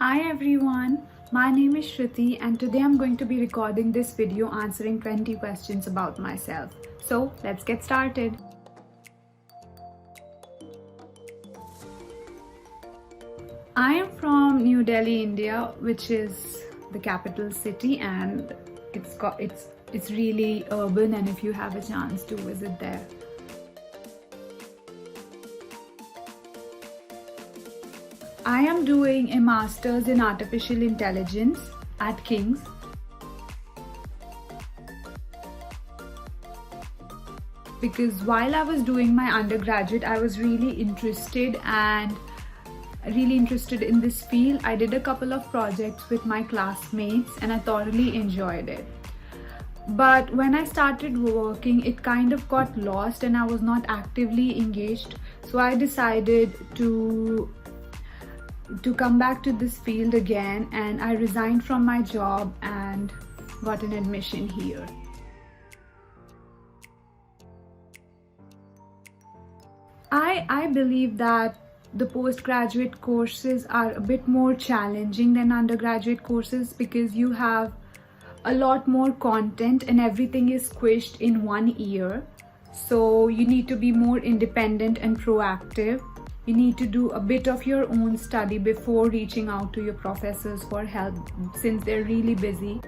Hi everyone, my name is Shruti and today I'm going to be recording this video answering 20 questions about myself. So let's get started. I am from New Delhi, India, which is the capital city, and it's really urban, and if you have a chance to visit there. I am doing a master's in artificial intelligence at King's. Because while I was doing my undergraduate, I was really interested in this field. I did a couple of projects with my classmates and I thoroughly enjoyed it. But when I started working, it kind of got lost and I was not actively engaged. So I decided to come back to this field again, and I resigned from my job and got an admission here. I believe that the postgraduate courses are a bit more challenging than undergraduate courses because you have a lot more content and everything is squished in 1 year. So you need to be more independent and proactive. You need to do a bit of your own study before reaching out to your professors for help since they're really busy.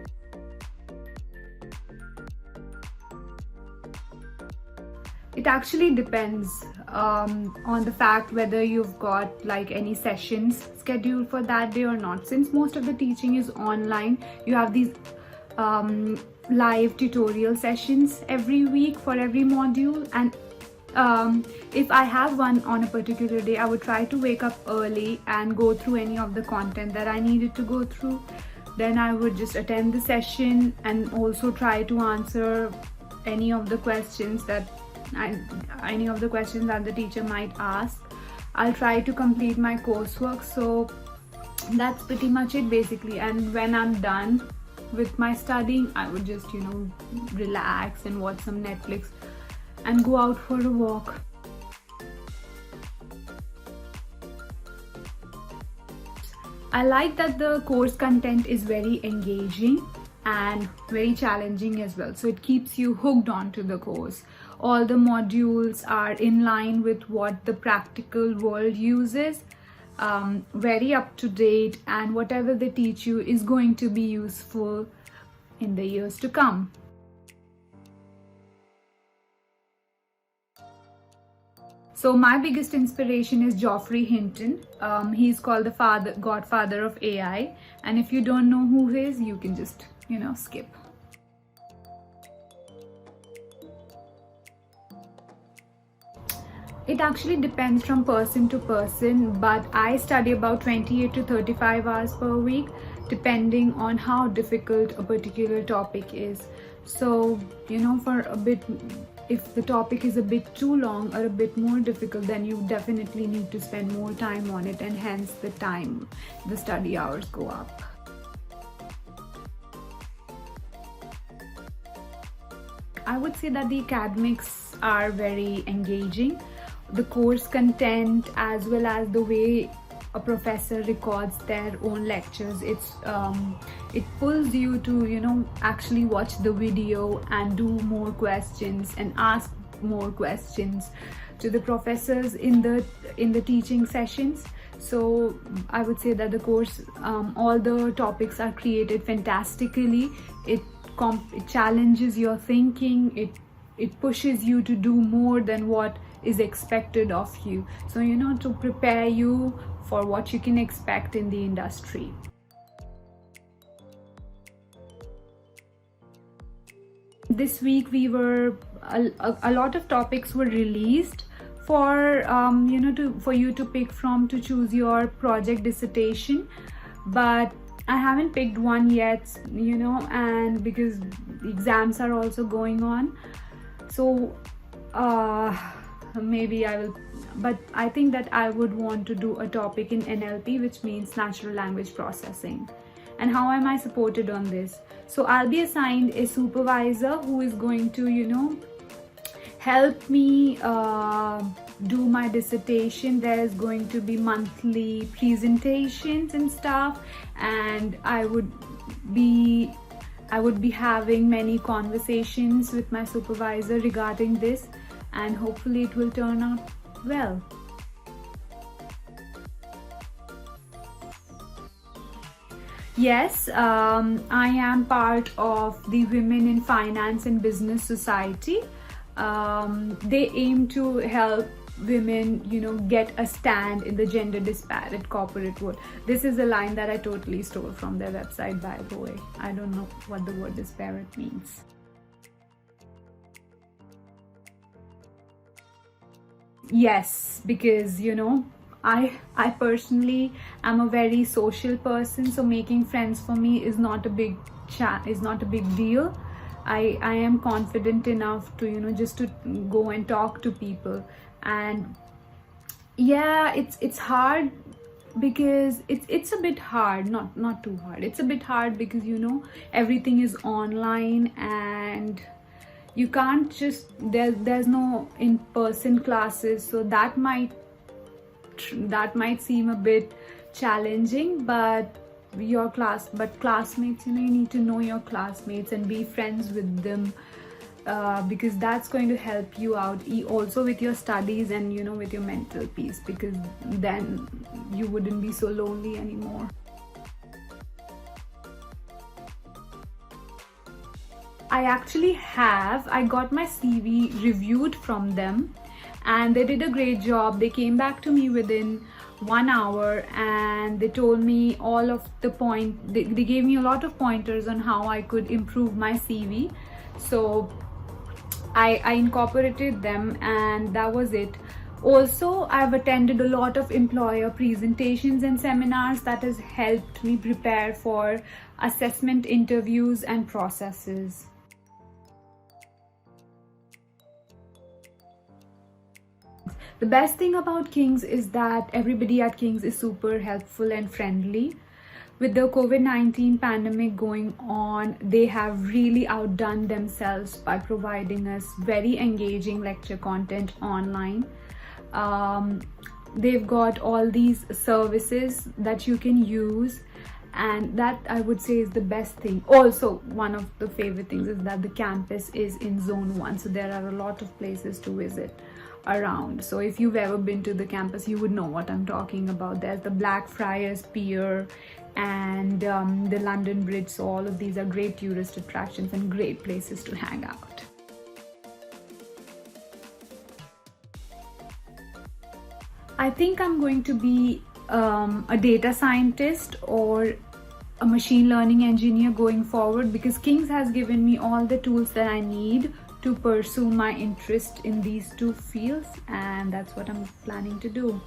It actually depends on the fact whether you've got like any sessions scheduled for that day or not. Since most of the teaching is online, you have these live tutorial sessions every week for every module, and if I have one on a particular day, I would try to wake up early and go through any of the content that I needed to go through. Then I would just attend the session and also try to answer any of the questions that the teacher might ask. I'll try to complete my coursework. So that's pretty much it basically. And when I'm done with my studying, I would just relax and watch some Netflix and go out for a walk. I like that the course content is very engaging and very challenging as well. So it keeps you hooked onto the course. All the modules are in line with what the practical world uses, very up to date, and whatever they teach you is going to be useful in the years to come. So my biggest inspiration is Geoffrey Hinton. He's called the godfather of AI. And if you don't know who he is, you can just, skip. It actually depends from person to person, but I study about 28 to 35 hours per week, depending on how difficult a particular topic is. So, for a bit, if the topic is a bit too long or a bit more difficult, then you definitely need to spend more time on it, and hence the study hours go up. I would say that the academics are very engaging. The course content as well as the way a professor records their own lectures, it pulls you to actually watch the video and do more questions and ask more questions to the professors in the teaching sessions. So I would say that the course, all the topics are created fantastically. It challenges your thinking. It pushes you to do more than what is expected of you. So to prepare you for what you can expect in the industry. This week a lot of topics were released for for you to pick from to choose your project dissertation, but I haven't picked one yet, and because exams are also going on. So maybe I will, but I think that I would want to do a topic in NLP, which means natural language processing. And how am I supported on this? So I'll be assigned a supervisor who is going to help me do my dissertation. There's going to be monthly presentations and stuff, and I would be having many conversations with my supervisor regarding this, and hopefully it will turn out well. Yes, I am part of the Women in Finance and Business Society. They aim to help women, get a stand in the gender disparate corporate world. This is a line that I totally stole from their website, by the way. I don't know what the word disparate means. Yes, because I personally am a very social person, so making friends for me is not a big deal. I am confident enough to just to go and talk to people. And yeah, it's hard because it's a bit hard, not too hard. It's a bit hard because everything is online, and you can't just there's no in-person classes, so that might seem a bit challenging. But classmates, you need to know your classmates and be friends with them, because that's going to help you out also with your studies and with your mental peace, because then you wouldn't be so lonely anymore. I got my CV reviewed from them, and they did a great job. They came back to me within 1 hour, and they told me all of the they gave me a lot of pointers on how I could improve my CV. So I incorporated them, and that was it. Also, I've attended a lot of employer presentations and seminars that has helped me prepare for assessment interviews and processes. The best thing about King's is that everybody at King's is super helpful and friendly. With the COVID-19 pandemic going on, they have really outdone themselves by providing us very engaging lecture content online. They've got all these services that you can use, and that I would say is the best thing. Also, one of the favorite things is that the campus is in Zone 1, so there are a lot of places to visit around. So if you've ever been to the campus, you would know what I'm talking about. There's the Blackfriars Pier and the London Bridge, so all of these are great tourist attractions and great places to hang out. I think I'm going to be a data scientist or a machine learning engineer going forward, because King's has given me all the tools that I need to pursue my interest in these two fields, and that's what I'm planning to do.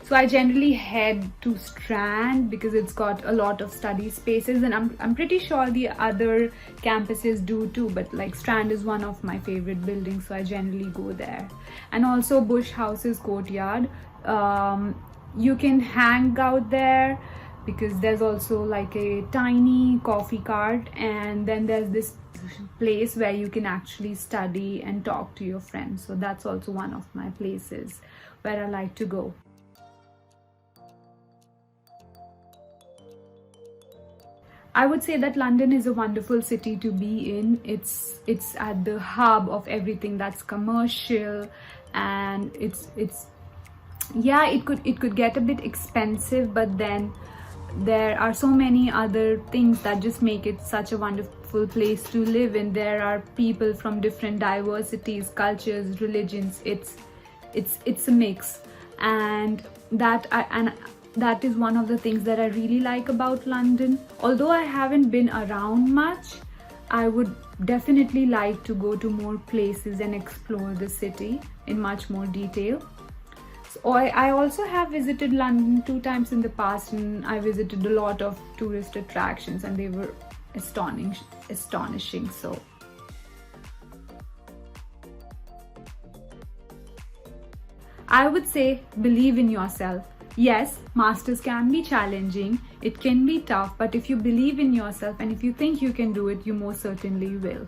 So I generally head to Strand because it's got a lot of study spaces, and I'm pretty sure the other campuses do too, but like Strand is one of my favorite buildings, so I generally go there. And also Bush House's courtyard. You can hang out there because there's also like a tiny coffee cart, and then there's this place where you can actually study and talk to your friends. So that's also one of my places where I like to go. I would say that London is a wonderful city to be in. It's at the hub of everything that's commercial, and it could get a bit expensive, but then there are so many other things that just make it such a wonderful place to live in. There are people from different diversities, cultures, religions. It's a mix, and that is one of the things that I really like about London. Although I haven't been around much, I would definitely like to go to more places and explore the city in much more detail. So I also have visited London 2 times in the past, and I visited a lot of tourist attractions, and they were astonishing. So I would say believe in yourself. Yes, masters can be challenging. It can be tough, but if you believe in yourself and if you think you can do it, you most certainly will.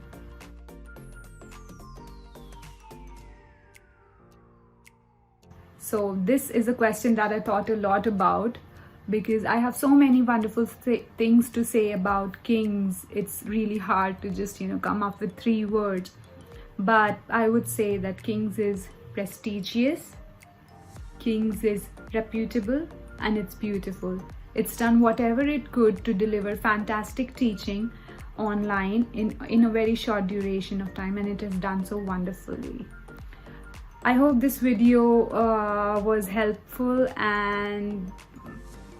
So this is a question that I thought a lot about, because I have so many wonderful things to say about Kings. It's really hard to just, come up with 3 words. But I would say that Kings is prestigious, Kings is reputable, and it's beautiful. It's done whatever it could to deliver fantastic teaching online in a very short duration of time, and it has done so wonderfully. I hope this video was helpful, and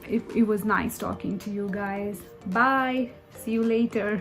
it was nice talking to you guys. Bye. See you later.